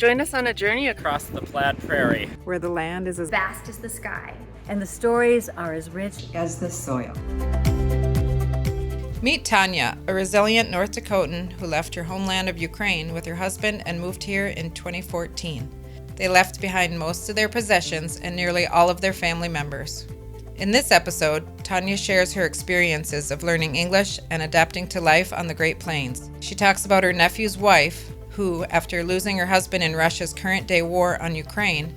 Join us on a journey across the Platte Prairie, where the land is as vast as the sky, and the stories are as rich as the soil. Meet Tanya, a resilient North Dakotan who left her homeland of Ukraine with her husband and moved here in 2014. They left behind most of their possessions and nearly all of their family members. In this episode, Tanya shares her experiences of learning English and adapting to life on the Great Plains. She talks about her nephew's wife, who, after losing her husband in Russia's current-day war on Ukraine,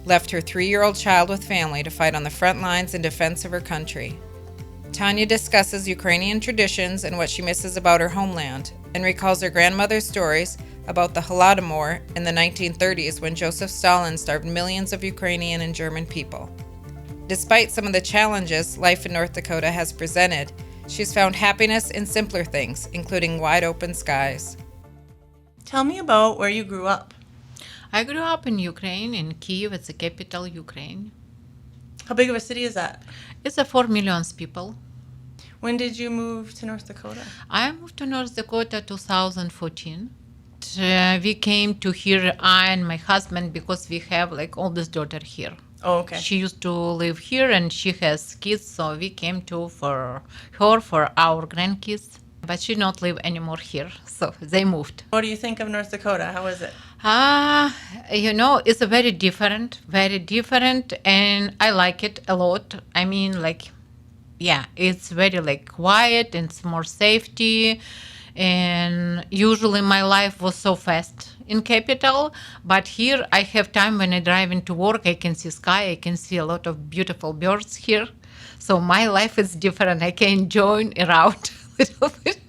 left her 3-year-old child with family to fight on the front lines in defense of her country. Tanya discusses Ukrainian traditions and what she misses about her homeland, and recalls her grandmother's stories about the Holodomor in the 1930s when Joseph Stalin starved millions of Ukrainian and German people. Despite some of the challenges life in North Dakota has presented, she's found happiness in simpler things, including wide open skies. Tell me about where you grew up. I grew up in Ukraine, in Kyiv. It's the capital, Ukraine. How big of a city is that? It's a 4 million people. When did you move to North Dakota? I moved to North Dakota 2014. We came to here, I and my husband, because we have oldest daughter here. Oh, okay. She used to live here and she has kids, so we came for her, for our grandkids. But she not live anymore here, so they moved. What do you think of North Dakota? How is it? It's a very different, and I like it a lot. I mean, it's very quiet and it's more safety. And usually my life was so fast in capital, but here I have time when I drive into work, I can see sky, I can see a lot of beautiful birds here. So my life is different. I can enjoy around a little bit.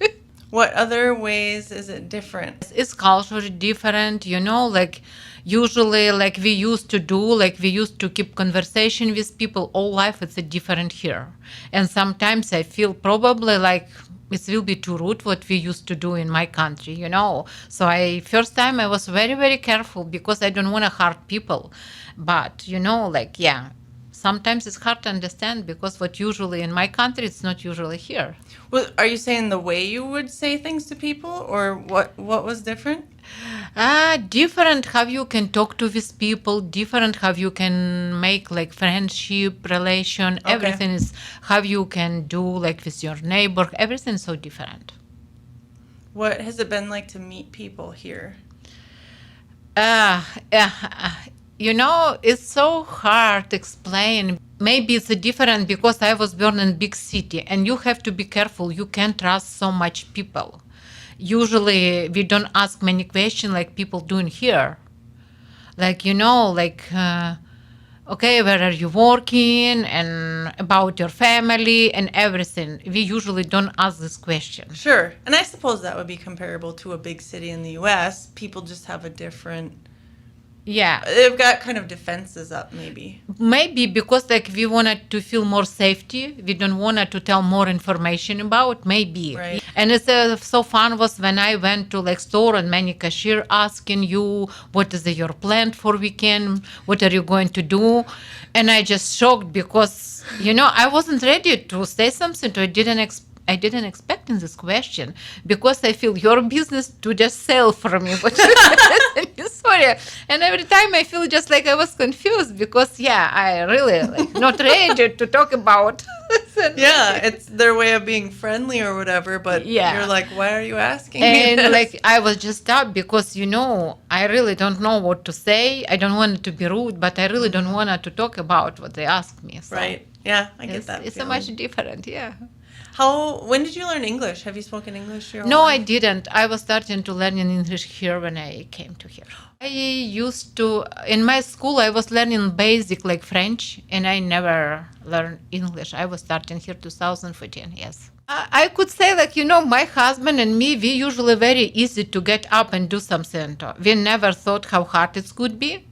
What other ways is it different? It's culturally different, usually we used to do, we used to keep conversation with people all life. It's different here. And sometimes I feel probably it will be too rude what we used to do in my country, So first time I was very, very careful because I don't want to hurt people. But, sometimes it's hard to understand because what usually in my country, it's not usually here. Well, are you saying the way you would say things to people, or what was different? Different how you can talk to these people, different how you can make friendship, relation, Okay. Everything is how you can do with your neighbor, everything is so different. What has it been like to meet people here? It's so hard to explain. Maybe it's different because I was born in big city and you have to be careful. You can't trust so much people. Usually we don't ask many questions like people doing here. Okay, where are you working and about your family and everything. We usually don't ask this question. Sure. And I suppose that would be comparable to a big city in the U.S. People just have a different... Yeah. They've got kind of defenses up, maybe. Maybe because we wanted to feel more safety. We don't want to tell more information about, maybe. Right. And it's so fun was when I went to store and many cashier asking you, what is your plan for weekend? What are you going to do? And I just shocked because, I wasn't ready to say something. I didn't expect in this question because I feel your business to just sell for me. Sorry. And every time I feel just I was confused because, I really not ready to talk about. Yeah, it's their way of being friendly or whatever, but you're why are you asking me And this? I was just stopped because, I really don't know what to say. I don't want it to be rude, but I really don't want to talk about what they asked me. So Right. Yeah, I get that. It's so feeling. much different, yeah. When did you learn English? Have you spoken English your whole No, I life? didn't. I was starting to learn English here when I came to here. I used to, in my school, I was learning basic French, and I never learned English. I was starting here 2014, yes. I could say my husband and me, we usually very easy to get up and do something. We never thought how hard it could be.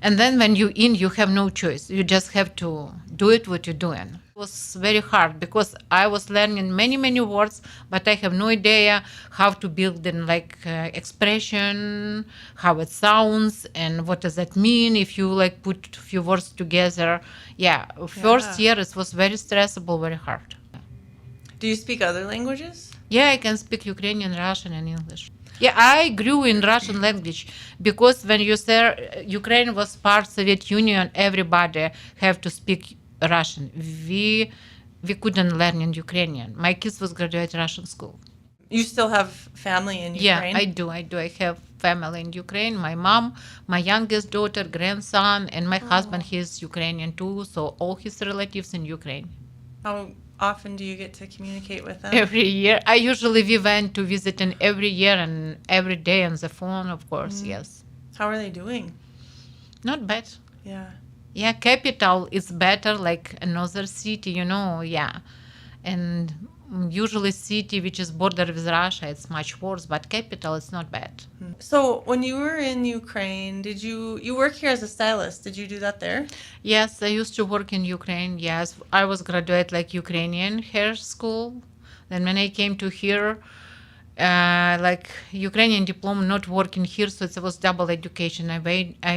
And then when you have no choice. You just have to do it what you're doing. It was very hard because I was learning many, many words, but I have no idea how to build in expression, how it sounds, and what does that mean if you put a few words together. First year it was very stressful, very hard. Do you speak other languages? Yeah, I can speak Ukrainian, Russian, and English. Yeah, I grew in Russian language because when you say Ukraine was part Soviet Union, everybody have to speak Russian. We couldn't learn in Ukrainian. My kids was graduate Russian school. You still have family in Ukraine? Yeah, I do. I have family in Ukraine. My mom, my youngest daughter, grandson, and my husband, he's Ukrainian too. So all his relatives in Ukraine. How often do you get to communicate with them? Every year. We went to visit and every year and every day on the phone, of course, yes. How are they doing? Not bad. Yeah. Yeah, capital is better, like another city, yeah. And usually city which is border with Russia, it's much worse, but capital is not bad. So when you were in Ukraine, did you work here as a stylist? Did you do that there? Yes, I used to work in Ukraine. Yes, I was graduate like Ukrainian hair school. Then when I came to here, like Ukrainian diploma, not working here, so it was double education.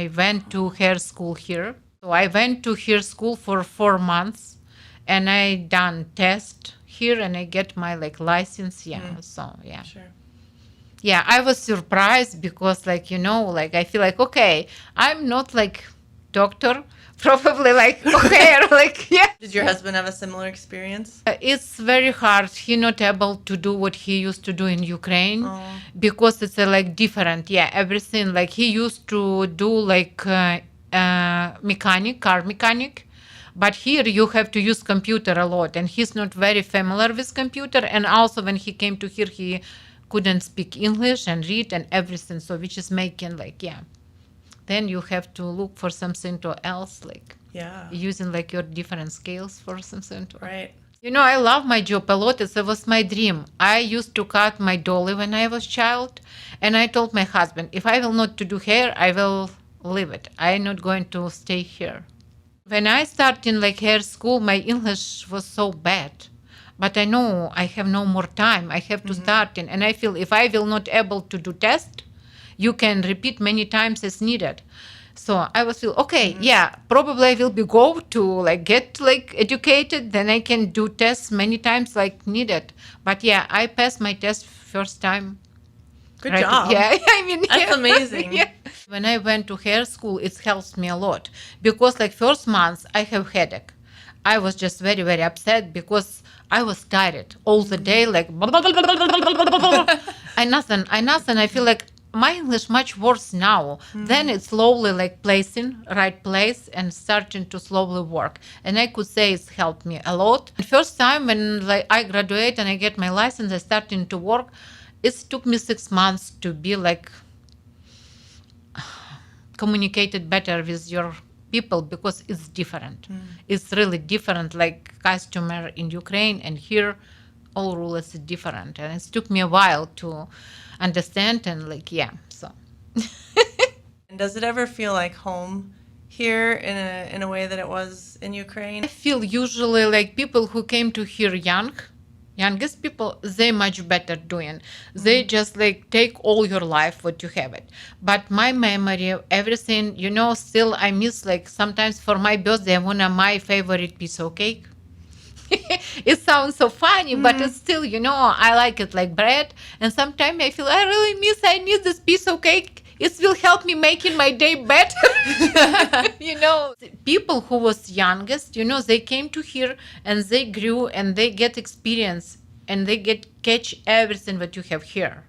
I went to hair school here. So I went to hair school for 4 months, and I done test here, and I get my like license. Yeah, so yeah. Sure. Yeah, I was surprised because like, I feel like, okay, I'm not like doctor, probably like, okay, like, yeah. Did your husband have a similar experience? It's very hard. He not able to do what he used to do in Ukraine because it's like different. Yeah, everything. Like he used to do like car mechanic. But here you have to use computer a lot, and he's not very familiar with computer. And also when he came to here, he couldn't speak English and read and everything. So which is making like, yeah. Then you have to look for something else, like using like your different skills for something. Right. I love my job a lot. It was my dream. I used to cut my dolly when I was child, and I told my husband, if I will not to do hair, I will leave it. I'm not going to stay here. When I started in like hair school, my English was so bad. But I know I have no more time. I have to start in, and I feel if I will not able to do test, you can repeat many times as needed. So I was feel okay, probably I will be go to like get like educated, then I can do tests many times like needed. But yeah, I passed my test first time. Good job. Yeah, I mean that's amazing. Yeah. When I went to hair school, it helps me a lot because like first month I have headache. I was just very, very upset because I was tired all the day, like I nothing. I feel like my English much worse now. Then it's slowly like placing right place and starting to slowly work. And I could say it's helped me a lot. The first time when like I graduate and I get my license, I started to work. It took me 6 months to be like communicated better with your people because it's different. It's really different, like customer in Ukraine and here all rules are different, and it took me a while to understand and like so. And does it ever feel like home here in a way that it was in Ukraine? I feel usually like people who came to here youngest people, they much better doing. They just like take all your life what you have it. But my memory, everything, still I miss like sometimes for my birthday I want my favorite piece of cake. It sounds so funny, but it's still, I like it like bread. And sometimes I feel I need this piece of cake. It will help me making my day better. People who was youngest, they came to here and they grew and they get experience and they catch everything that you have here.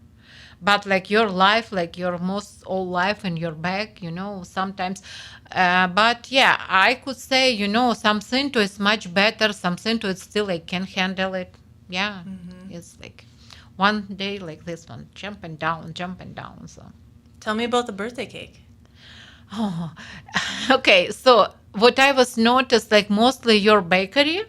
But like your life, like your most old life in your back, sometimes. But yeah, I could say, something to is much better, something to it still I can handle it. Yeah, it's like one day like this one, jumping down. So. Tell me about the birthday cake. Oh, okay. So what I was noticed, like mostly your bakery,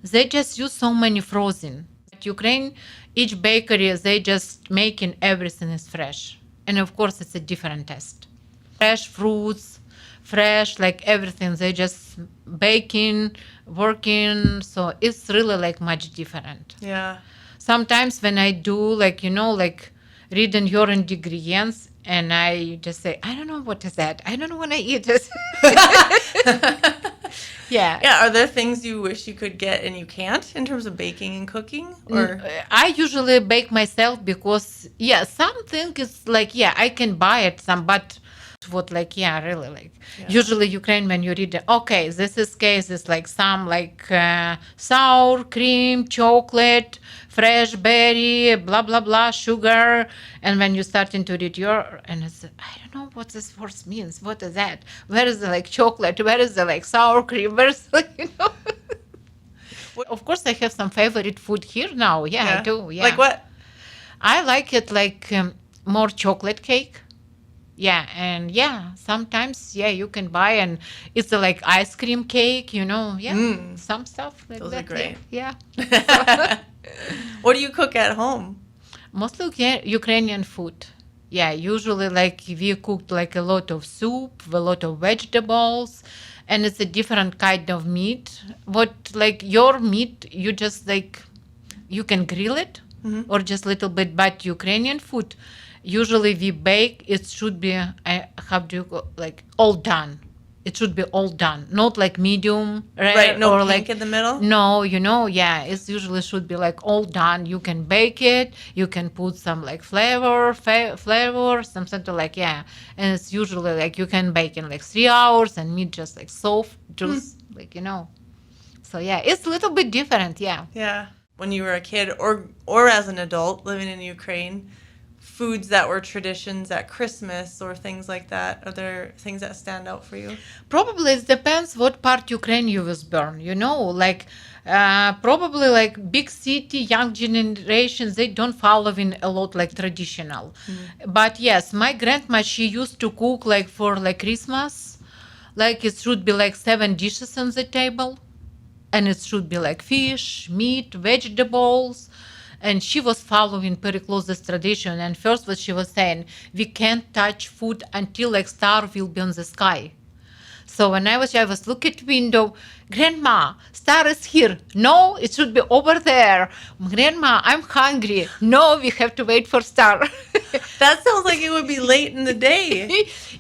they just use so many frozen. At Ukraine, each bakery, they just making everything is fresh. And of course, it's a different taste. Fresh fruits, fresh, like everything. They just baking, working. So it's really like much different. Yeah. Sometimes when I do like, like reading your ingredients, and I just say, I don't know what is that. I don't know when I eat it. Yeah. Yeah, are there things you wish you could get and you can't in terms of baking and cooking? Or I usually bake myself because, yeah, something is like, yeah, I can buy it some, but what, like, yeah, really, like, usually Ukraine, when you read, okay, this is case is like some like sour cream, chocolate, fresh berry, blah, blah, blah, sugar. And when you starting to read and it's, I don't know what this word means. What is that? Where is the like chocolate? Where is the like sour cream? Where's Of course, I have some favorite food here now. Yeah, I do. Yeah. Like what? I like it like more chocolate cake. Yeah, and yeah, sometimes you can buy and it's like ice cream cake, some stuff like Those that. are great. Yeah. What do you cook at home? Mostly Ukrainian food. Yeah, usually like we cooked like a lot of soup, a lot of vegetables, and it's a different kind of meat. What like your meat, you just like you can grill it or just little bit, but Ukrainian food, usually we bake. It should be how do you go, like all done. It should be all done, not like medium rare Right, no or pink like in the middle? No, it's usually should be like all done. You can bake it. You can put some like flavor, something to like and it's usually like you can bake in like 3 hours and meat just like soft, juice, like So it's a little bit different. Yeah. Yeah. When you were a kid or as an adult living in Ukraine, foods that were traditions at Christmas or things like that? Are there things that stand out for you? Probably it depends what part Ukraine you was born. Like probably like big city, young generations, they don't follow in a lot like traditional. But yes, my grandma, she used to cook like for like Christmas, like it should be like 7 dishes on the table, and it should be like fish, meat, vegetables. And she was following very close this tradition. And first what she was saying, we can't touch food until like star will be on the sky. So when I was looking at window, Grandma, star is here. No, it should be over there. Grandma, I'm hungry. No, we have to wait for star. That sounds like it would be late in the day.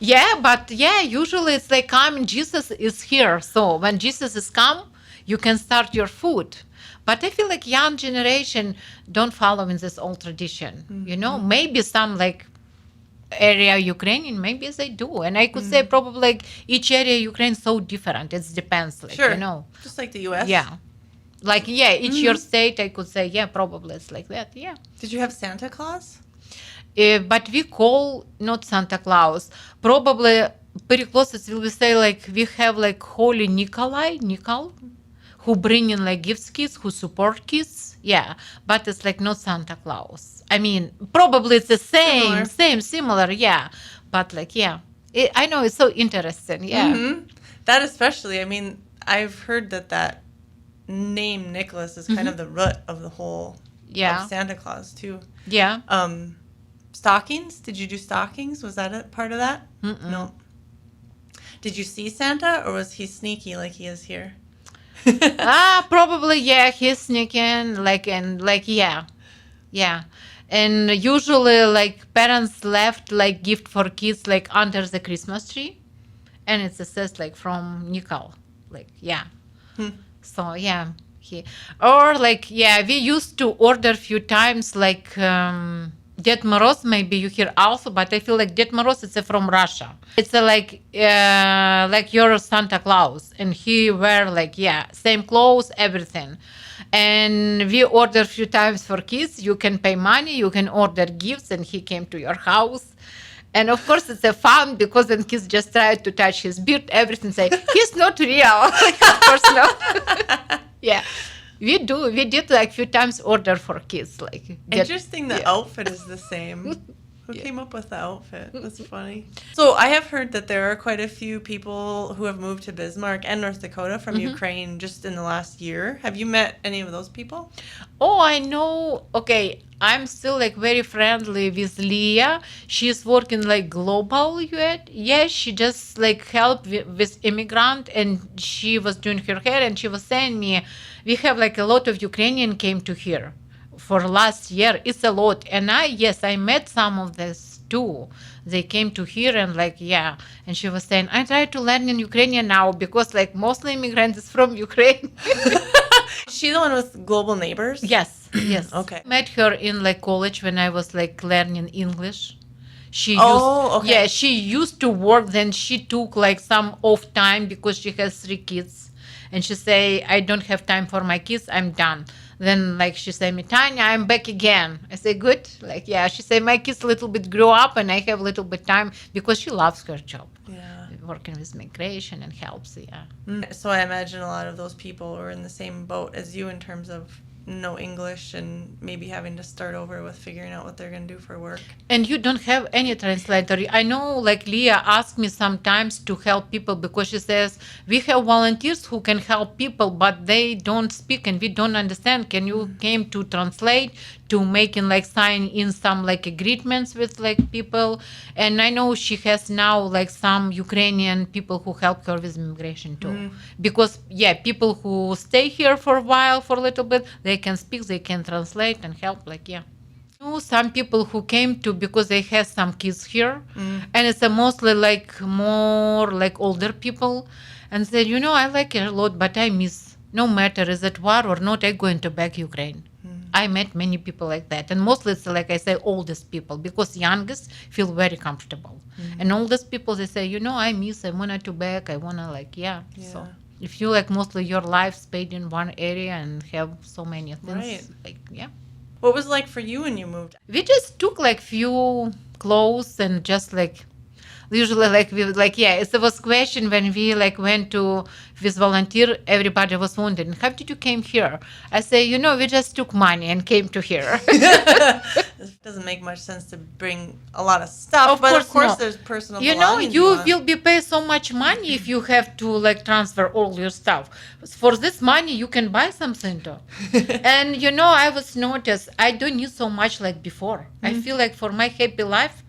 Usually it's like coming, Jesus is here. So when Jesus is come, you can start your food. But I feel like young generation don't follow in this old tradition. Maybe some like area Ukrainian, maybe they do. And I could say probably like each area Ukraine so different. It depends. Like, sure. Just like the U.S.? Yeah. Like, each your state, I could say, probably it's like that. Yeah. Did you have Santa Claus? But we call not Santa Claus. Probably very close, it will say like we have like Holy Nicol, who bring in like gifts kids, who support kids. Yeah, but it's like not Santa Claus. I mean, probably it's the similar, yeah. But like, I know it's so interesting, yeah. Mm-hmm. That especially, I mean, I've heard that name Nicholas is kind of the root of the whole of Santa Claus too. Yeah. Stockings? Did you do stockings? Was that a part of that? No. Did you see Santa, or was he sneaky like he is here? Probably he's sneaking yeah. And usually like parents left like gift for kids like under the Christmas tree, and it says like from Nicol, like So we used to order few times like Ded Moroz, maybe you hear also, but I feel like Ded Moroz is from Russia. It's like your Santa Claus, and he wear like same clothes, everything. And we order a few times for kids. You can pay money, you can order gifts, and he came to your house. And of course, it's a fun because when kids just try to touch his beard, everything say he's not real. Of course not. We did like few times order for kids. Like interesting, the outfit is the same. Who came up with the outfit? That's funny. So I have heard that there are quite a few people who have moved to Bismarck and North Dakota from Ukraine just in the last year. Have you met any of those people? Oh, I know. Okay, I'm still like very friendly with Leah. She's working like global yet. Yeah, she just like helped with immigrant, and she was doing her hair, and she was saying me, we have like a lot of Ukrainian came to here for last year. It's a lot. And I met some of these too. They came to here and like, yeah. And she was saying, I try to learn in Ukrainian now because like mostly immigrants is from Ukraine. Is she the one with Global Neighbors? Yes, yes. Okay. Met her in like college when I was like learning English. She Okay. she used to work. Then she took like some off time because she has 3 kids, and she say, I don't have time for my kids. I'm done. Then like she say me, Tanya, I'm back again. I say, good. Like, yeah. She say, my kids a little bit grow up and I have a little bit time because she loves her job. Yeah. Working with migration and helps. Yeah. So I imagine a lot of those people were in the same boat as you in terms of no English and maybe having to start over with figuring out what they're going to do for work. And you don't have any translator. I know, like Leah asked me sometimes to help people because she says, we have volunteers who can help people, but they don't speak and we don't understand. Can you came to translate, to making like sign in some like agreements with like people? And I know she has now like some Ukrainian people who help her with immigration too. Because, yeah, people who stay here for a while, for a little bit, they can speak, they can translate and help, like, yeah. Know some people who came to because they have some kids here, and it's a mostly like more like older people, and said, I like it a lot, but I miss, no matter is it war or not, I'm going to back Ukraine. I met many people like that, and mostly it's like I say oldest people because youngest feel very comfortable, and oldest people they say, I miss, I wanna to back, I wanna like, yeah. So if you like mostly your life spent in one area and have so many things, Right. like, yeah. What was it like for you when you moved? We just took like few clothes and just like usually like we like, yeah, it was question when we like went to with volunteer, everybody was wondering, how did you came here? I say, we just took money and came to here. It doesn't make much sense to bring a lot of stuff, but of course no. there's personal you belongings will want. be paid so much money if you have to like transfer all your stuff. For this money you can buy something too. And I was noticed I don't need so much like before. I feel like for my happy life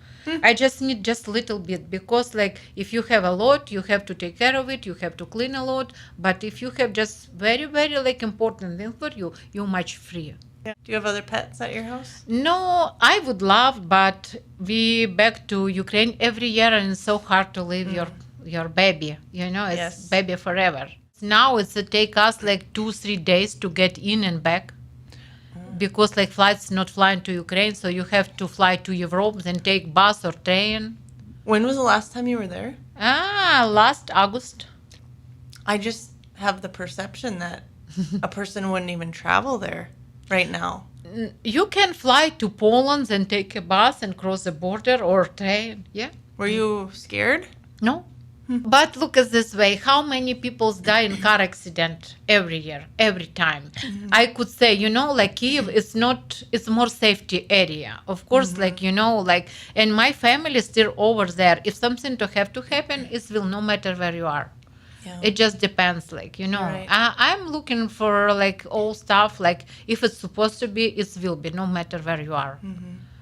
I just need just a little bit because like if you have a lot you have to take care of it, you have to clean a lot, but if you have just very very like important thing for you, you're much freer. Do you have other pets at your house? No, I would love, but we back to Ukraine every year, and it's so hard to leave your baby. It's Yes. baby forever. Now it's take us like 2-3 days to get in and back, because like flights not flying to Ukraine, so you have to fly to Europe, then take bus or train. When was the last time you were there? Last August. I just have the perception that a person wouldn't even travel there right now. You can fly to Poland and take a bus and cross the border or train. Yeah. Were you scared? No. But look at this way, how many people die in car accident every year, every time? I could say, like Kyiv is not, it's more safety area. Of course, like, and my family is still over there. If something to have to happen, it will no matter where you are. Yeah. It just depends, like, Right. I'm looking for like all stuff, like if it's supposed to be, it will be no matter where you are.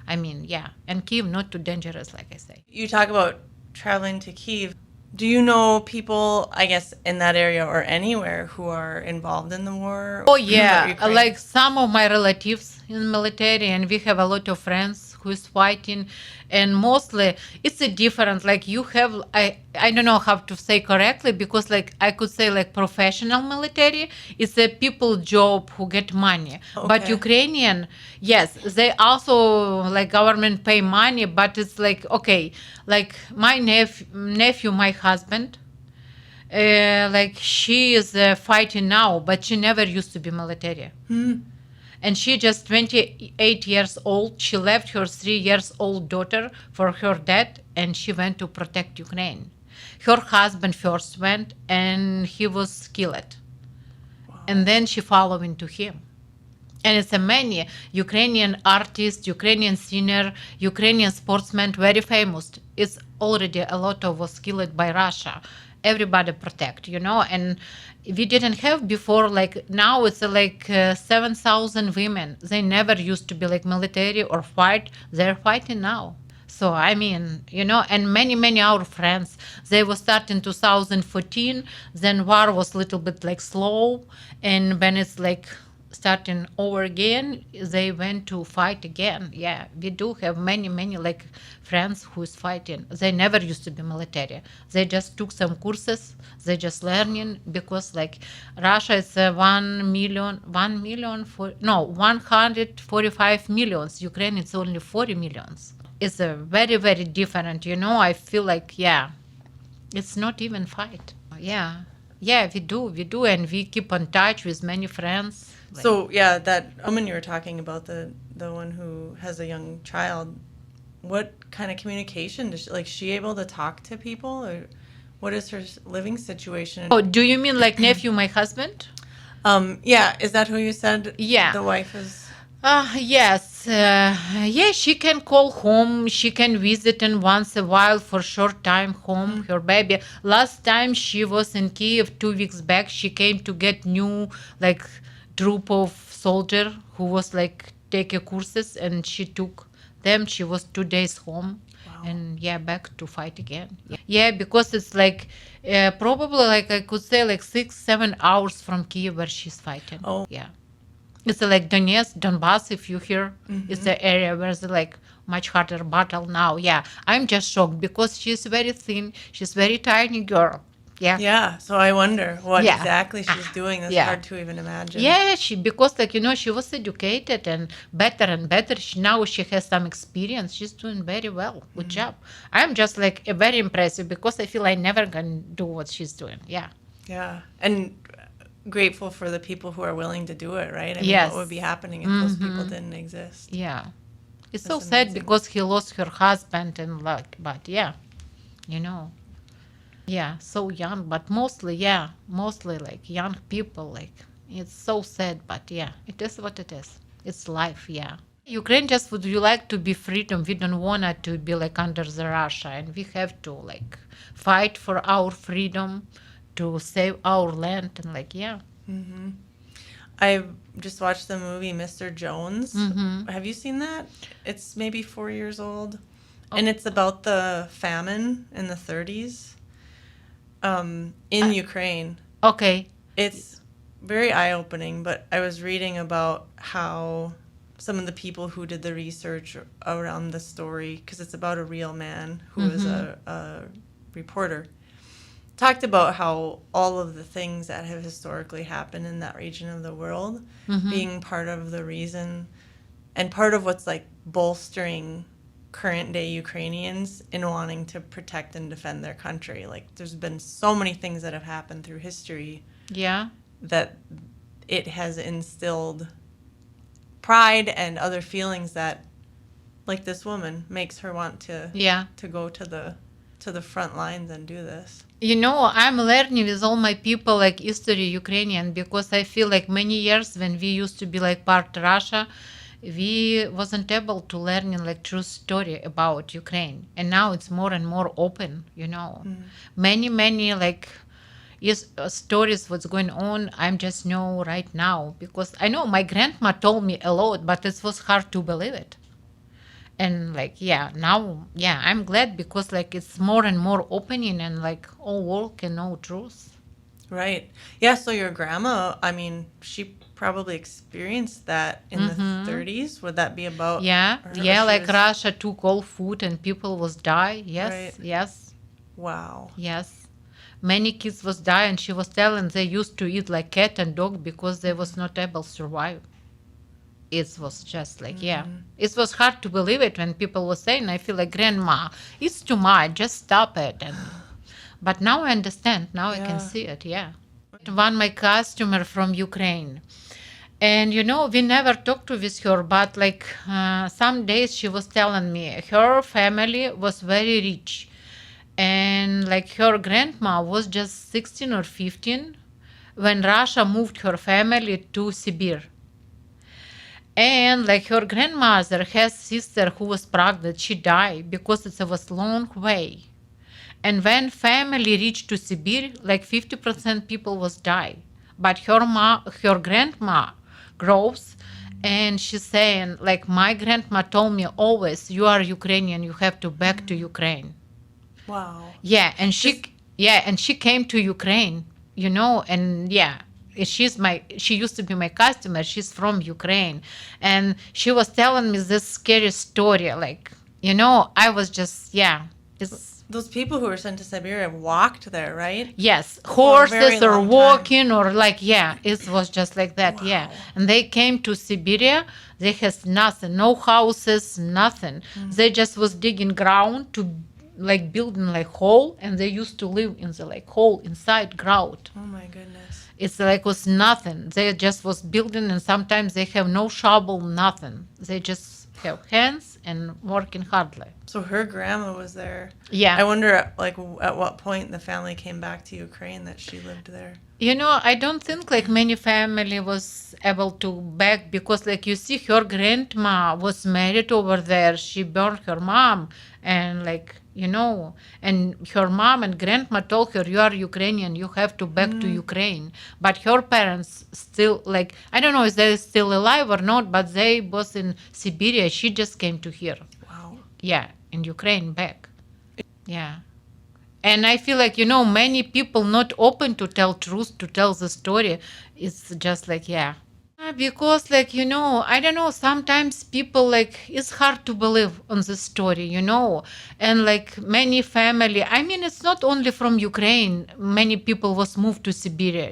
I mean, yeah. And Kyiv not too dangerous, like I say. You talk about traveling to Kyiv. Do you know people, I guess, in that area or anywhere who are involved in the war? Oh or yeah, Ukraine? like some of my relatives in military, and we have a lot of friends who is fighting, and mostly it's a different. Like you have, I don't know how to say correctly because like I could say like professional military. It's a people job who get money, but Okay. Ukrainian, yes, they also like government pay money, but it's like okay, like my nephew, my husband. Like she is fighting now, but she never used to be military. And she just 28 years old. She left her 3 years old daughter for her dad, and she went to protect Ukraine. Her husband first went, and he was killed. And then she followed into him. And it's a many Ukrainian artists, Ukrainian singer, Ukrainian sportsmen, very famous. It's already a lot of was killed by Russia. Everybody protect, and we didn't have before, like now it's like 7,000 women. They never used to be like military or fight. They're fighting now. So I mean, and many our friends, they were starting 2014. Then war was a little bit like slow, and when it's like starting over again, they went to fight again. Yeah, we do have many, many like friends who's fighting. They never used to be military. They just took some courses. They just learning because like Russia is 145 millions. Ukraine it's only 40 millions. It's a very, very different. I feel like it's not even fight. Yeah, we do, and we keep in touch with many friends. So yeah, that woman you were talking about, the one who has a young child, what kind of communication does she able to talk to people, or what is her living situation? Oh, do you mean like nephew, my husband? Yeah, is that who you said? Yeah. The wife is. Yes. She can call home. She can visit in once a while for short time home, her baby. Last time she was in Kiev 2 weeks back. She came to get new like group of soldier who was like taking courses, and she took them. She was 2 days home. Wow. And back to fight again. Yeah, because it's like probably like I could say like 6-7 hours from Kiev where she's fighting. Oh. Yeah. It's like Donetsk, Donbass, if you hear. It's the area where it's like much harder battle now. Yeah, I'm just shocked because she's very thin. She's very tiny girl. Yeah. Yeah, so I wonder what exactly she's doing. That's hard to even imagine. Yeah, because like, she was educated and better. Now she has some experience. She's doing very well. Good job. I'm just like very impressive because I feel I never can do what she's doing. Yeah. Yeah, and grateful for the people who are willing to do it, right? I mean, Yes. what would be happening if those people didn't exist? Yeah. It's That's so sad amazing. because he lost her husband and like, but yeah. Yeah, so young, but mostly like young people, like it's so sad, but yeah, it is what it is. It's life, yeah. Ukraine just would you like to be freedom. We don't want it to be like under the Russia, and we have to like fight for our freedom, to save our land, and like I just watched the movie Mr. Jones. Have you seen that? It's maybe 4 years old, and it's about the famine in the 30s in Ukraine. Okay. It's very eye-opening, but I was reading about how some of the people who did the research around the story, because it's about a real man who is a reporter, talked about how all of the things that have historically happened in that region of the world being part of the reason and part of what's like bolstering current day Ukrainians in wanting to protect and defend their country. Like there's been so many things that have happened through history that it has instilled pride and other feelings that, like this woman, makes her want to go to the front lines and do this. I'm learning with all my people like history Ukrainian, because I feel like many years when we used to be like part Russia, we wasn't able to learn like true story about Ukraine, and now it's more and more open. Many like stories what's going on. I'm just know right now because I know my grandma told me a lot, but it was hard to believe it. And like now I'm glad because like it's more and more opening, and like all world can know truth. Right. Yeah, so your grandma, I mean, she probably experienced that in the 30s. Would that be about her? Like Russia took all food and people was die. Yes. Wow. Yes. Many kids was die, and she was telling they used to eat like cat and dog because they was not able to survive. It was just like, it was hard to believe it when people were saying, I feel like, grandma, it's too much, just stop it. But now I understand, now I can see it, One my customer from Ukraine, and we never talked with her, but like some days she was telling me her family was very rich, and like her grandma was just 16 or 15 when Russia moved her family to Sibir. And like her grandmother has sister who was pregnant, she died because it was long way. And when family reached to Sibir, like 50% people was die. But her grandma grows, and she's saying like, my grandma told me always, you are Ukrainian, you have to back to Ukraine. Wow. And she came to Ukraine, and she used to be my customer. She's from Ukraine, and she was telling me this scary story. Like, I was just, it's Those people who were sent to Siberia walked there, right? yes, For a very horses or long time. walking or like, it was just like that. Yeah, and they came to Siberia. They has nothing, no houses, nothing. They just was digging ground to like building like hole, and they used to live in the like hole inside ground. Oh my goodness. It's like was nothing. They just was building, and sometimes they have no shovel, nothing. They just have hands and working hardly. So her grandma was there. Yeah. I wonder, like, at what point the family came back to Ukraine that she lived there. I don't think like many family was able to back, because like you see her grandma was married over there. She burned her mom, and like, and her mom and grandma told her, you are Ukrainian, you have to back to Ukraine. But her parents still, like, I don't know if they're still alive or not, but they was in Siberia. She just came to here. Wow. Yeah, in Ukraine back. Yeah. And I feel like, many people not open to tell truth, to tell the story. It's just like, because like, I don't know, sometimes people like, it's hard to believe on the story, and like many family, I mean, it's not only from Ukraine, many people was moved to Siberia,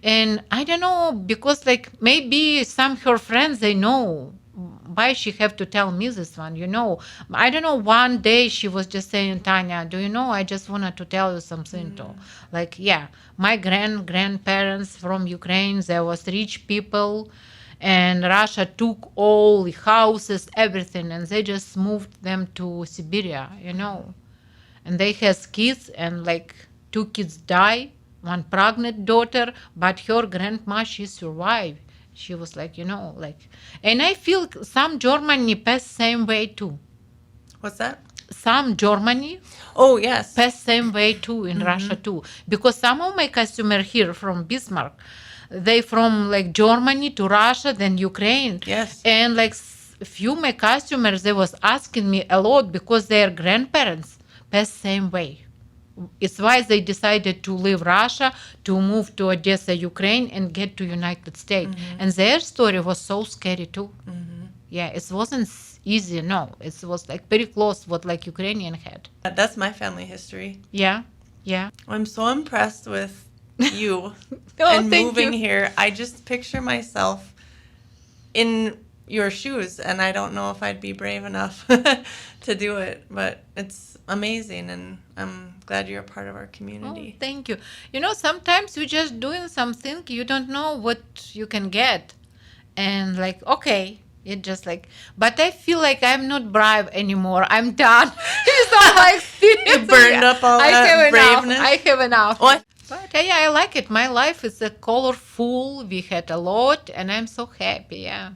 and I don't know, because like maybe some her friends, they know why she have to tell me this one, I don't know, one day she was just saying, Tanya, do you know, I just wanted to tell you something too. Like, my grandparents from Ukraine, there was rich people, and Russia took all the houses, everything, and they just moved them to Siberia, and they has kids, and like 2 kids die, one pregnant daughter, but her grandma, she survived. She was like, and I feel some Germany passed same way too. What's that? Some Germany Oh, yes. passed same way too in Russia too. Because some of my customers here from Bismarck, they from like Germany to Russia, then Ukraine. Yes. And like few my customers, they was asking me a lot because their grandparents passed same way. It's why they decided to leave Russia, to move to Odessa, Ukraine, and get to United States. And their story was so scary too. Yeah, it wasn't easy. No, it was like very close what like Ukrainian had. That's my family history. Yeah. I'm so impressed with you Oh, and thank moving you. here. I just picture myself in your shoes, and I don't know if I'd be brave enough to do it, but it's amazing, and I'm glad you're a part of our Oh, community. thank you. Sometimes you're just doing something, you don't know what you can get. And like, okay, it just like, but I feel like I'm not brave anymore. I'm done. It's all my experience. You burned up all I that have braveness? enough. I have enough. What? But I like it. My life is colorful. We had a lot, and I'm so happy. Yeah.